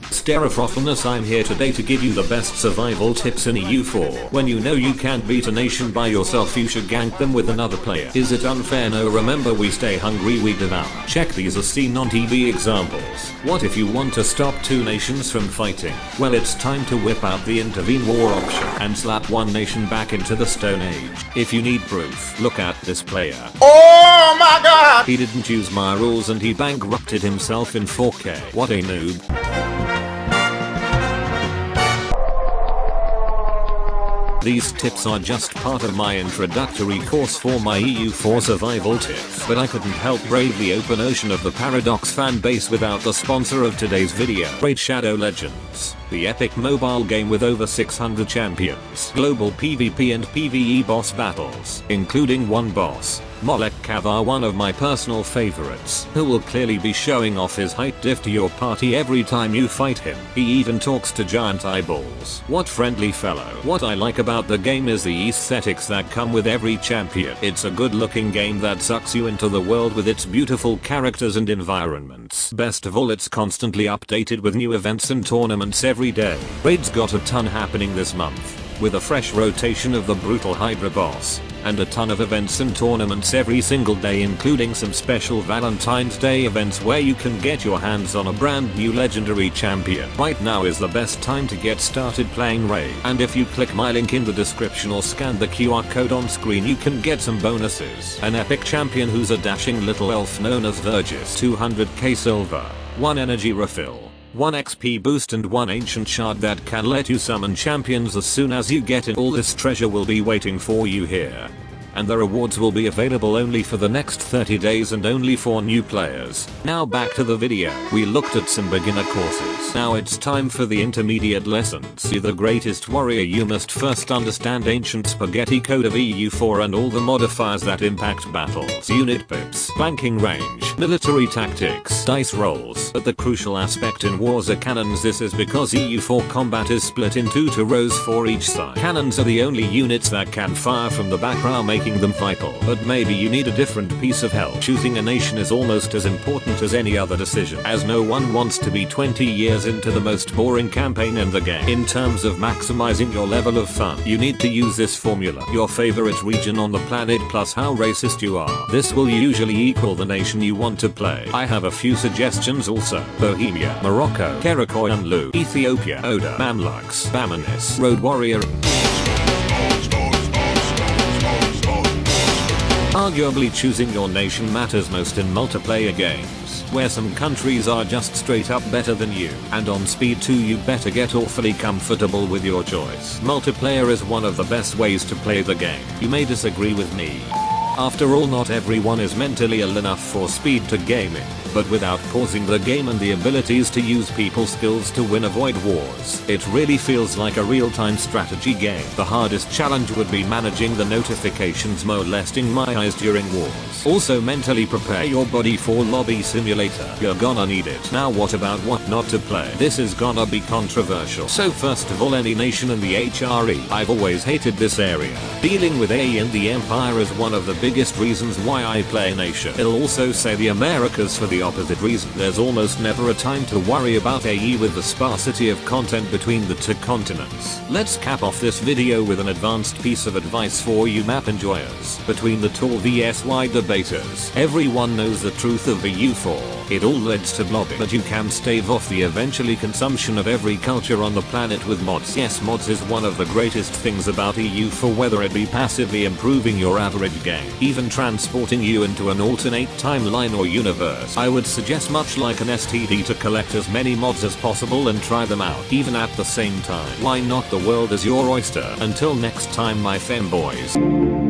Sterafroffleness, I'm here today to give you the best survival tips in EU4. When you know you can't beat a nation by yourself, you should gank them with another player. Is it unfair? No, remember, we stay hungry, we devour. Check these as seen on TV examples. What if you want to stop two nations from fighting? Well, it's time to whip out the intervene war option and slap one nation back into the Stone Age. If you need proof, look at this player. Oh my god! He didn't use my rules and he bankrupted himself in 4K. What a noob. These tips are just part of my introductory course for my EU4 survival tips, but I couldn't help brave the open ocean of the Paradox fan base without the sponsor of today's video. Raid Shadow Legends, the epic mobile game with over 600 champions, global PvP and PvE boss battles, including one boss, Molek Kavar, one of my personal favorites, who will clearly be showing off his height diff to your party every time you fight him. He even talks to giant eyeballs. What friendly fellow. What I like about the game is the aesthetics that come with every champion. It's a good looking game that sucks you into the world with its beautiful characters and environments. Best of all, it's constantly updated with new events and tournaments every day. Raid's got a ton happening this month, with a fresh rotation of the brutal Hydra boss, and a ton of events and tournaments every single day, including some special Valentine's Day events where you can get your hands on a brand new legendary champion. Right now is the best time to get started playing Raid, and if you click my link in the description or scan the QR code on screen, you can get some bonuses. An epic champion who's a dashing little elf known as Vergis, 200k silver, 1 energy refill, 1 XP boost and 1 ancient shard that can let you summon champions as soon as you get in. All this treasure will be waiting for you here, and the rewards will be available only for the next 30 days and only for new players. Now back to the video. We looked at some beginner courses. Now it's time for the intermediate lessons. To be the greatest warrior, you must first understand ancient spaghetti code of EU4 and all the modifiers that impact battles. Unit pips, flanking range, military tactics, dice rolls. But the crucial aspect in wars are cannons. This is because EU4 combat is split into 2 rows for each side. Cannons are the only units that can fire from the back row, making them vital. But maybe you need a different piece of help. Choosing a nation is almost as important as any other decision, as no one wants to be 20 years into the most boring campaign in the game. In terms of maximizing your level of fun, you need to use this formula: your favorite region on the planet plus how racist you are. This will usually equal the nation you want to play. I have a few suggestions also: Bohemia, Morocco, Karakoyunlu, Ethiopia, Oda, Mamluks, Bamanis, Road Warrior. Arguably, choosing your nation matters most in multiplayer games, where some countries are just straight up better than you, and on speed too. You better get awfully comfortable with your choice. Multiplayer is one of the best ways to play the game. You may disagree with me. After all, not everyone is mentally ill enough for speed to gaming, but without pausing the game and the abilities to use people skills to win, avoid wars, it really feels like a real-time strategy game. The hardest challenge would be managing the notifications molesting my eyes during wars. Also, mentally prepare your body for lobby simulator. You're gonna need it. Now what about what not to play? This is gonna be controversial. So first of all, any nation in the HRE. I've always hated this area. Dealing with AE in the Empire is one of the biggest reasons why I play nation. It'll also say the Americas for the opposite reason. There's almost never a time to worry about AE with the sparsity of content between the 2 continents. Let's cap off this video with an advanced piece of advice for you map enjoyers. Between the tall vs wide debaters, everyone knows the truth of EU4. It all leads to blobbing, but you can stave off the eventually consumption of every culture on the planet with mods. Yes, mods is one of the greatest things about EU4, whether it be passively improving your average game, even transporting you into an alternate timeline or universe. I would suggest, much like an STD, to collect as many mods as possible and try them out, even at the same time. Why not? The world is your oyster. Until next time, my femboys.